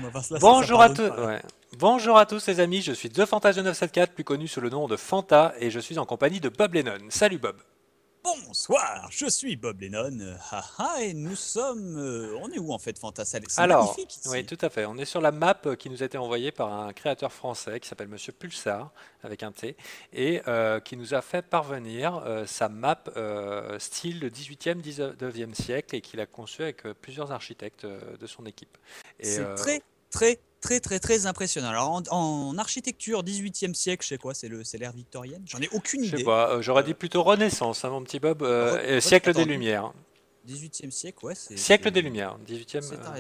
moi. Parce que là, ça Bonjour à pardonne tous, pas, là. ouais. Bonjour à tous les amis, je suis TheFantas974, plus connu sous le nom de Fanta, et je suis en compagnie de Bob Lennon. Salut Bob. Bonsoir, je suis Bob Lennon. Et nous sommes. On est où en fait, Fantasy? C'est Alors, magnifique oui, ici. tout à fait, on est sur la map qui nous a été envoyée par un créateur français qui s'appelle Monsieur Pulsar, avec un T, et qui nous a fait parvenir sa map style 18e, 19e siècle, et qu'il a conçu avec plusieurs architectes de son équipe. Et C'est très impressionnant. Alors en architecture 18e siècle, je sais quoi, c'est l'ère victorienne? J'en ai aucune je sais idée. pas, j'aurais dit Euh, plutôt Renaissance, hein, mon petit Bob, siècle des Attends, Lumières. 18e siècle, ouais, Siècle des Lumières, 18e. c'est ta-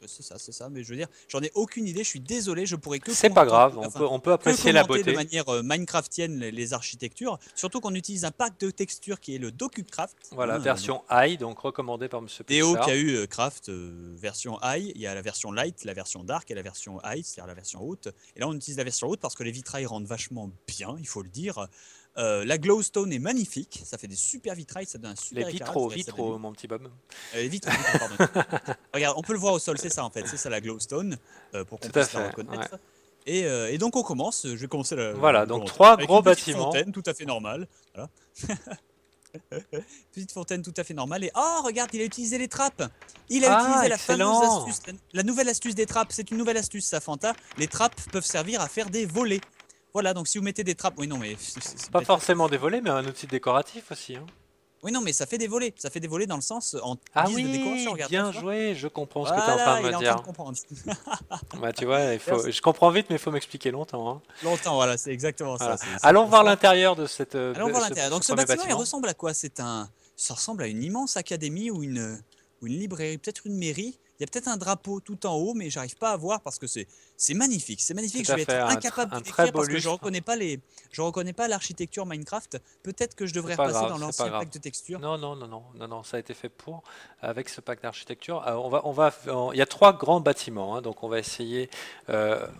c'est ça, mais je veux dire, j'en ai aucune idée, je suis désolé, je pourrais C'est pas grave, on peut que apprécier la commenter de beauté. manière Minecraftienne les architectures, surtout qu'on utilise un pack de textures qui est le DokuCraft, Voilà, hein, version high, donc recommandée par Monsieur Théo qui Pulsar. a eu Craft version high, il y a la version light, la version dark et la version high, c'est-à-dire la version haute. Et là on utilise la version haute parce que les vitrails rendent vachement bien, il faut le dire. La glowstone est magnifique, ça fait des super vitrails, ça donne un Les super éclairage. vitraux, mon petit Bob. Vitraux, pardon. Regarde, on peut le voir au sol, c'est ça en fait, c'est ça la glowstone, pour qu'on Tout à puisse la fait, ouais. reconnaître. Et donc on commence, je vais commencer Voilà, le donc commentaire trois avec gros une petite bâtiments. fontaine tout à fait normale. Voilà. Petite fontaine tout à fait normale. Et oh, regarde, il a utilisé les trappes. Il a Ah, utilisé la fameuse excellent! astuce, la nouvelle astuce des trappes. C'est une nouvelle astuce, ça, Fanta. Les trappes peuvent servir à faire des volets. Voilà, donc si vous mettez des trappes. Oui, non, mais. C'est Pas bête. forcément des volets, mais un outil décoratif aussi, hein. Oui, non, mais ça fait des volets. Ça fait des volets dans le sens en Ah guise de décoration. oui, Regarde, bien tu vois. joué, je comprends ce que tu es en train Voilà, de me il est en train de dire. comprendre. Bah, tu vois, je comprends vite, mais il faut m'expliquer longtemps, hein. Longtemps, voilà, c'est exactement ça. Voilà. C'est Allons pour voir ça. l'intérieur de Allons voir l'intérieur. Donc ce ce premier bâtiment, il bâtiment. ressemble à quoi? Ça ressemble à une immense académie ou une librairie, peut-être une mairie. Il y a peut-être un drapeau tout en haut, mais j'arrive pas à voir parce que c'est magnifique. C'est magnifique. Tout Je à vais fait, être incapable un de très décrire beau parce que lustre. je reconnais pas l'architecture Minecraft. Peut-être que je C'est devrais pas repasser grave, dans c'est pas l'ancien grave. pack de textures. Non, non, non, non, non, non, ça a été fait pour, avec ce pack d'architecture. Il y a trois grands bâtiments, hein, donc on va essayer.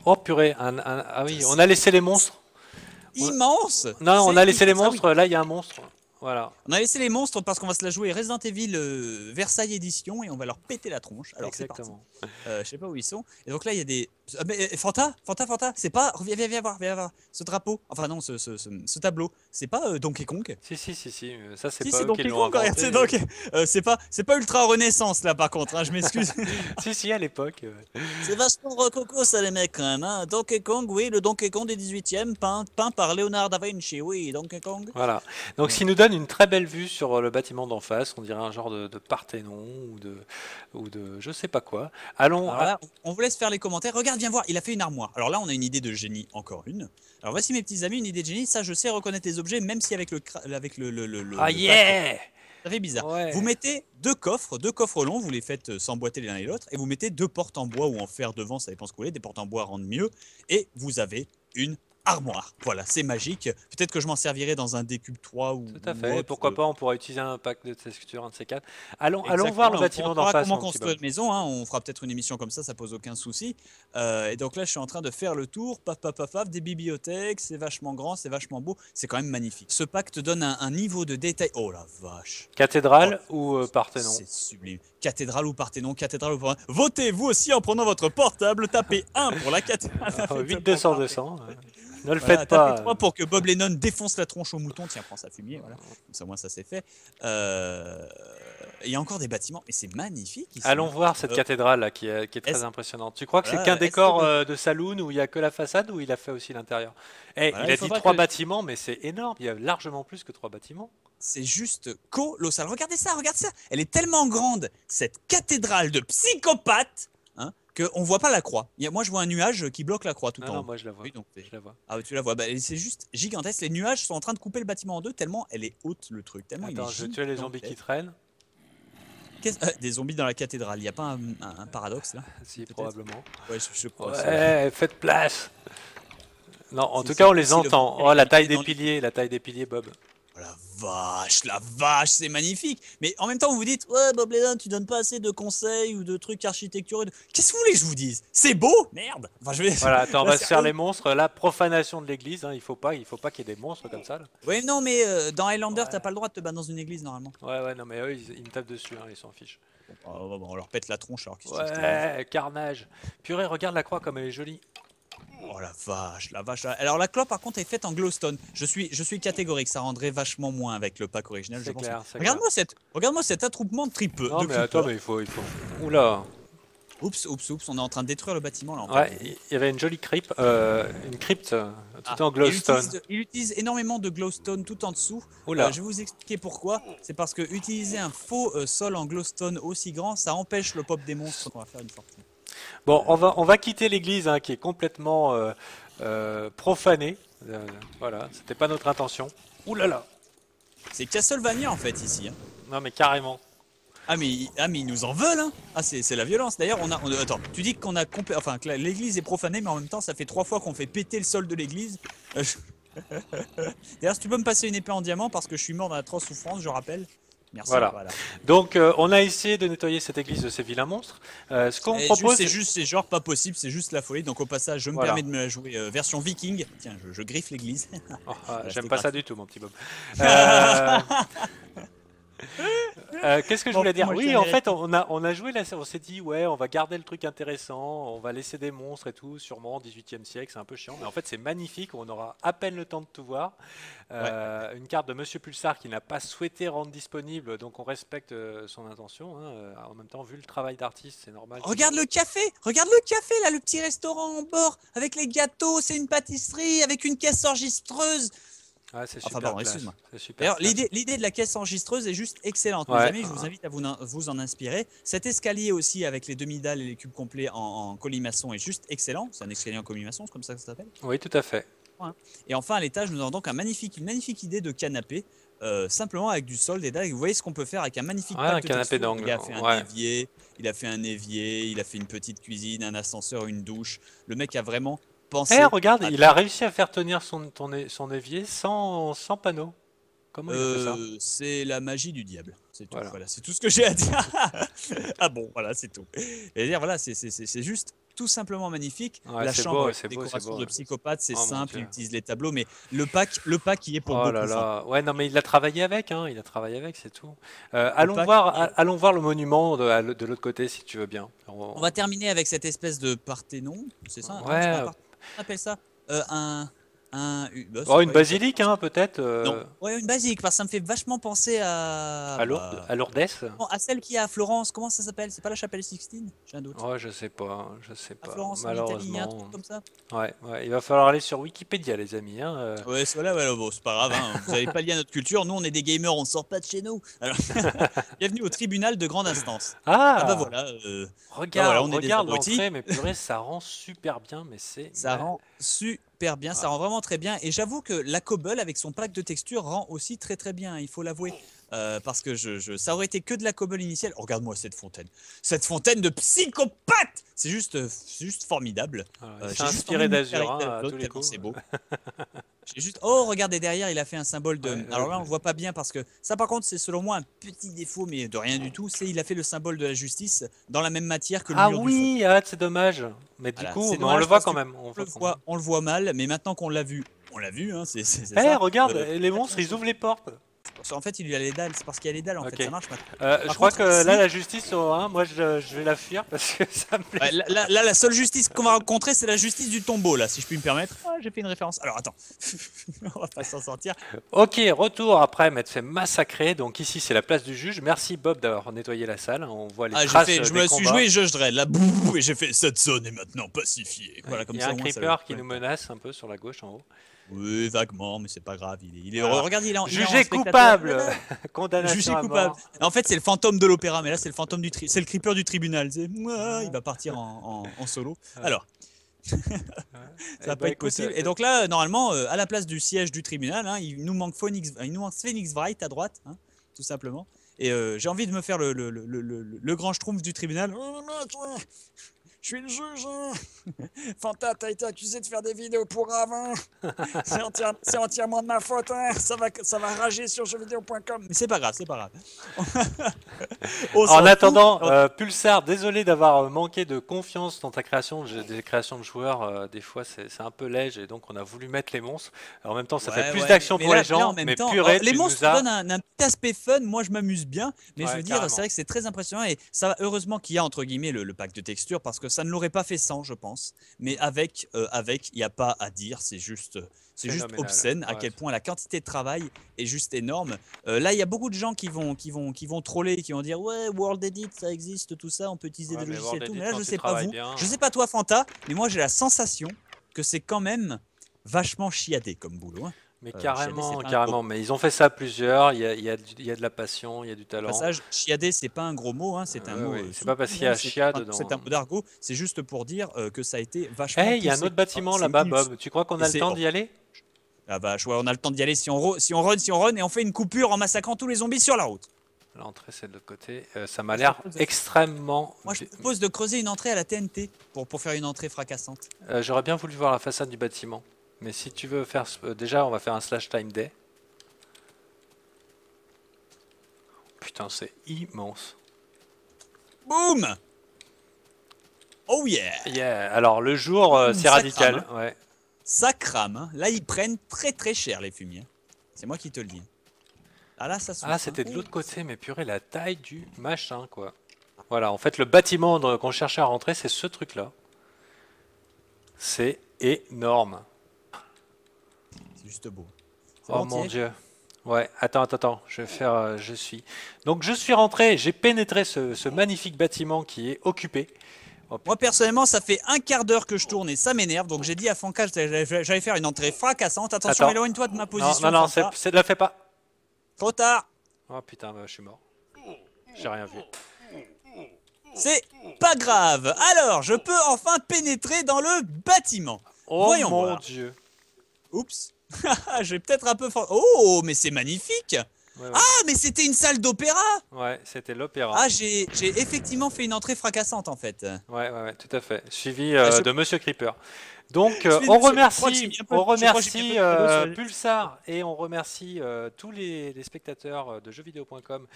Oh purée, ah oui, on a laissé les monstres. On- Immense. Non, on C'est a laissé les immense. Ah oui. monstres. Là, il y a un monstre. Voilà, On a laissé les monstres parce qu'on va se la jouer Resident Evil Versailles Edition et on va leur péter la tronche. Alors c'est parti. exactement. Je sais pas où ils sont. Et donc là, il y a des. Ah, mais, Fanta, c'est pas. Viens voir. Ce drapeau. Enfin, non, ce tableau. C'est pas Donkey Kong. Si, ça c'est Si, pas c'est eux qui Donkey l'ont Kong, regarde, c'est inventé. Donkey. C'est pas Ultra Renaissance là, par contre, hein, je m'excuse. Si, à l'époque. C'est vachement rococo, ça, les mecs, quand même. Hein. Donkey Kong, oui, le Donkey Kong des 18e, peint par Léonard da Vinci, oui, Donkey Kong. Voilà. Donc, ce qui nous donne une très belle vue sur le bâtiment d'en face. On dirait un genre de Parthénon ou de je sais pas quoi. Allons. Alors là, on vous laisse faire les commentaires. Regarde, viens voir, il a fait une armoire. Alors là, on a une idée de génie, encore une. Alors voici, mes petits amis, une idée de génie. Ça, je sais reconnaître les objets, même si avec Ah le pack, yeah! ça fait bizarre. Ouais. Vous mettez deux coffres longs, vous les faites s'emboîter l'un et l'autre, et vous mettez deux portes en bois ou en fer devant, ça dépend ce que vous voulez. Des portes en bois rendent mieux, et vous avez une armoire. Voilà, c'est magique. Peut-être que je m'en servirai dans un Décube 3 ou, Tout à ou fait. autre. Pourquoi pas, on pourra utiliser un pack de textures, un de ces quatre. Allons voir Exactement, le on bâtiment d'en montrera face, comment mon petit construire Bob. une maison, hein. On fera peut-être une émission comme ça pose aucun souci. Et donc là, je suis en train de faire le tour, paf, des bibliothèques, c'est vachement grand, c'est vachement beau, c'est quand même magnifique. Ce pack te donne un niveau de détail. Oh la vache! Cathédrale Oh, ou Parthénon? c'est sublime. Cathédrale ou Parthénon, cathédrale ou Parthénon. Votez vous aussi en prenant votre portable, tapez 1 pour la cathédrale. 8 200 200. Ne le Voilà, faites tapez pas. 3 pour que Bob Lennon défonce la tronche au mouton. Tiens, prends ça fumier, voilà. Comme ça, moi, ça c'est fait. Il y a encore des bâtiments, et c'est magnifique ici. Allons voir cette Euh, cathédrale là, qui est très est-ce- impressionnante. Tu crois que c'est voilà, qu'un est-ce décor que- de saloon où il n'y a que la façade ou il a fait aussi l'intérieur? Eh, voilà, il il a dit faudra 3 que bâtiments, mais c'est énorme. Il y a largement plus que 3 bâtiments. c'est juste colossal. Regardez ça, regarde ça. Elle est tellement grande, cette cathédrale de psychopathe, hein, qu'on voit pas la croix. Moi, je vois un nuage qui bloque la croix tout Non, en non, haut. moi je la vois. Oui, donc, Je la vois. ah, tu la vois. Bah, c'est juste gigantesque. Les nuages sont en train de couper le bâtiment en deux tellement elle est haute, le truc. Tellement il est Attends, je vais tuer les zombies qui gigantesque. traînent. Des zombies dans la cathédrale. Il n'y a pas un paradoxe là? Si, Peut-être. probablement. Ouais, je crois. Ouais, faites place. Non, en tout C'est cas, on les si le entend. bordel Oh, est la taille dans des piliers, Bob. La vache, c'est magnifique. Mais en même temps, vous vous dites, ouais, Bob Lennon, tu donnes pas assez de conseils ou de trucs architecturaux. Qu'est-ce que vous voulez que je vous dise? C'est beau, merde. Enfin, je vais. Voilà, attends, on Là, va se faire les monstres. La profanation de l'église, hein, il faut pas qu'il y ait des monstres comme ça. Là. ouais, non, mais dans Highlander, Ouais. t'as pas le droit de te battre dans une église normalement. Ouais, non, mais eux, ils me tapent dessus, hein, ils s'en fichent. Bon, on leur pète la tronche alors qu'est-ce que je te dis. Ouais, carnage. Purée, regarde la croix comme elle est jolie. Oh la vache, la vache. Alors la clope par contre est faite en glowstone. Je suis catégorique, ça rendrait vachement moins avec le pack original, je C'est pense. clair, c'est Regarde-moi cet attroupement de clair. tripeux. Non, mais attends, mais il faut. Oula. Oups, on est en train de détruire le bâtiment là. Ouais, il y avait une jolie crypte, tout en Il glowstone. utilise énormément de glowstone tout en dessous. Oula. Je vais vous expliquer pourquoi. C'est parce que utiliser un faux sol en glowstone aussi grand, ça empêche le pop des monstres quand on va faire une sortie. Bon, on va quitter l'église hein, qui est complètement profanée. Voilà, c'était pas notre intention. Ouh là là. C'est Castlevania en fait ici. Hein. Non, mais carrément. Mais ils nous en veulent, hein. Ah, c'est la violence. D'ailleurs, attends, tu dis que l'église est profanée, mais en même temps, ça fait 3 fois qu'on fait péter le sol de l'église. D'ailleurs, si tu peux me passer une épée en diamant, parce que je suis mort dans la atroce souffrance, je rappelle. Merci. Voilà. Donc, on a essayé de nettoyer cette église de ces vilains monstres. Ce qu'on propose, c'est genre pas possible, c'est juste la folie. Donc, au passage, je me permets de me la jouer version viking. Tiens, je griffe l'église. Oh, j'aime pas ça du tout, mon petit Bob. Qu'est-ce que je voulais dire? Oui, en fait, on a joué là, on s'est dit, ouais, on va garder le truc intéressant, on va laisser des monstres et tout, sûrement, 18e siècle, c'est un peu chiant, mais en fait, c'est magnifique, on aura à peine le temps de tout voir. Une carte de Monsieur Pulsar qui n'a pas souhaité rendre disponible, donc on respecte son intention. Hein. En même temps, vu le travail d'artiste, c'est normal. Regarde le café là, le petit restaurant en bord, avec les gâteaux, c'est une pâtisserie, avec une caisse enregistreuse. Ah, c'est super. Enfin, pardon, excuse-moi. D'ailleurs, l'idée de la caisse enregistreuse est juste excellente. Mes amis, je vous invite à vous en inspirer. Cet escalier aussi, avec les demi-dalles et les cubes complets en colimaçon, est juste excellent. C'est un escalier en colimaçon, c'est comme ça que ça s'appelle. Oui, tout à fait. Et enfin, à l'étage, nous avons donc une magnifique idée de canapé, simplement avec du sol, des dalles. Vous voyez ce qu'on peut faire avec un magnifique pack de canapé textures. d'angle. Il a fait un évier, il a fait une petite cuisine, un ascenseur, une douche. Le mec a vraiment pensé. Regarde, il a réussi à faire tenir son évier sans panneau. Comment il a fait ça? C'est la magie du diable. C'est tout. Voilà, c'est tout ce que j'ai à dire. Ah bon, voilà, c'est tout. Et dire, voilà, c'est juste tout simplement magnifique. La chambre, décoration de psychopathe, c'est simple. Il utilise les tableaux, mais le pack y est pour beaucoup. Oh là là. Ouais, non, mais il a travaillé avec, hein. Il a travaillé avec, c'est tout. Allons voir le monument de l'autre côté, si tu veux bien. On va terminer avec cette espèce de Parthénon, c'est ça? Ouais. On appelle ça une basilique, hein, peut-être. Non. Ouais, une basilique, parce que ça me fait vachement penser à Lourdes. Non, à celle qui est à Florence. Comment ça s'appelle? C'est pas la chapelle Sixtine? J'ai un doute. Oh, je sais pas. À Florence, malheureusement. en Italie, il y a un truc comme ça. Ouais, il va falloir aller sur Wikipédia, les amis. Hein. Ouais, bon, c'est pas grave. Hein. Vous n'avez pas lié à notre culture. Nous, on est des gamers, on sort pas de chez nous. Alors, bienvenue au tribunal de grande instance. Bah voilà. Regarde l'entrée, mais purée, ça rend super bien. Mais ça rend super bien, ça rend vraiment très bien. Et j'avoue que la Cobble avec son pack de textures rend aussi très très bien, il faut l'avouer. Parce que ça aurait été que de la Cobble initiale. Oh, regarde-moi cette fontaine de psychopathe. C'est juste formidable. C'est inspiré d'Azur, hein, à tous les coups. C'est beau. Oh, regardez derrière, il a fait un symbole de. Alors là, on le voit pas bien parce que ça, par contre, c'est selon moi un petit défaut, mais de rien du tout. C'est il a fait le symbole de la justice dans la même matière que le mur du fond. C'est dommage. Mais du coup, on le voit quand même. On le voit mal, mais maintenant qu'on l'a vu, hein. Regarde, les monstres, ils ouvrent les portes. En fait, il y a les dalles, c'est parce qu'il y a les dalles en fait, ça marche pas. Je crois que là, la justice, moi je vais la fuir parce que ça me plaît. Là, la seule justice qu'on va rencontrer, c'est la justice du tombeau, là, si je puis me permettre. J'ai fait une référence. Alors attends, on va pas s'en sortir. Ok, retour après m'être fait massacrer. Donc ici, c'est la place du juge. Merci Bob d'avoir nettoyé la salle. On voit les traces je me suis joué Judge Dredd, là, boum, et j'ai fait cette zone est maintenant pacifiée. Voilà, comme il y a un creeper qui nous menace un peu sur la gauche en haut. Oui, vaguement, mais c'est pas grave. Il est heureux. Regarde, il est jugé coupable. Condamnation jugé à coupable. mort. En fait, c'est le fantôme de l'opéra, mais là, c'est le fantôme c'est le creeper du tribunal. Il va partir en solo. Alors, ça va pas être possible. Et donc là, normalement, à la place du siège du tribunal, hein, il nous manque Phoenix Wright à droite, hein, tout simplement. Et j'ai envie de me faire le grand schtroumpf du tribunal. suis le juge. Hein. Fanta, t'as été accusé de faire des vidéos pour avant. C'est entièrement de ma faute. Hein. Ça va rager sur jeuxvideo.com. Mais c'est pas grave, c'est pas grave. En attendant, Pulsar, désolé d'avoir manqué de confiance dans ta création, des créations de joueurs. Des fois, c'est un peu léger, et donc on a voulu mettre les monstres. Alors, en même temps, ça fait plus d'action pour les gens, mais purée, les monstres donnent un petit aspect fun. Moi, je m'amuse bien, mais je veux dire, c'est vrai que c'est très impressionnant et ça, heureusement qu'il y a entre guillemets le pack de textures parce que ça ne l'aurait pas fait sans, je pense. Mais avec, il n'y a pas à dire, c'est juste obscène à quel point la quantité de travail est juste énorme. Là, il y a beaucoup de gens qui vont troller, qui vont dire ouais, World Edit, ça existe, tout ça, on peut utiliser des logiciels et tout. Mais là, je sais pas vous, je sais pas toi, Fanta, mais moi j'ai la sensation que c'est quand même vachement chiadé comme boulot. Hein. Mais carrément. Mais ils ont fait ça à plusieurs. Il y a de la passion, il y a du talent. Passage, chiadé, c'est pas un gros mot, hein, c'est un mot. C'est pas parce qu'il y a chiad dedans. C'est un mot d'argot. C'est juste pour dire que ça a été vachement. Il y a un autre bâtiment là-bas, Bob. Tu crois qu'on a le temps d'y aller? Ah bah, on a le temps d'y aller si on run et on fait une coupure en massacrant tous les zombies sur la route. L'entrée, c'est de l'autre côté. Ça m'a l'air extrêmement. Moi, je propose de creuser une entrée à la TNT pour faire une entrée fracassante. J'aurais bien voulu voir la façade du bâtiment. Mais si tu veux faire... déjà, on va faire un slash time day. Putain, c'est immense. Boum! Oh yeah! Yeah. Alors, le jour, c'est radical. Crame, hein. Ça crame. Hein. Là, ils prennent très très cher, les fumiers. C'est moi qui te le dis. Ah, là, ça souffle. Ah, c'était de l'autre côté, mais purée, la taille du machin, quoi. Voilà, en fait, le bâtiment qu'on cherchait à rentrer, c'est ce truc-là. C'est énorme. C'est juste beau. Oh mon Dieu. Ouais, attends, je vais faire je suis. Donc je suis rentré, j'ai pénétré ce magnifique bâtiment qui est occupé. Moi personnellement, ça fait un quart d'heure que je tourne et ça m'énerve, donc j'ai dit à Fanka que j'allais faire une entrée fracassante. Attention, éloigne-toi de ma position. Non, ne la fais pas. Trop tard. Oh putain, je suis mort. J'ai rien vu. C'est pas grave. Alors, je peux enfin pénétrer dans le bâtiment. Oh voyons mon voir. Dieu. Oups. J'ai peut-être un peu fort. Oh, mais c'est magnifique. Ouais. Ah, mais c'était une salle d'opéra. Ouais, c'était l'opéra. Ah, j'ai effectivement fait une entrée fracassante en fait. Ouais, tout à fait. Suivi de Monsieur Creeper. Donc, on remercie Pulsar et on remercie tous les spectateurs de jeuxvideo.com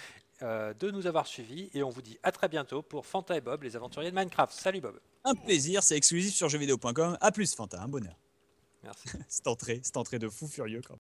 de nous avoir suivis. Et on vous dit à très bientôt pour Fanta et Bob, les aventuriers de Minecraft. Salut Bob. Un plaisir, c'est exclusif sur jeuxvideo.com. A plus Fanta, un bonheur. Merci. Cette entrée de fou furieux quand même.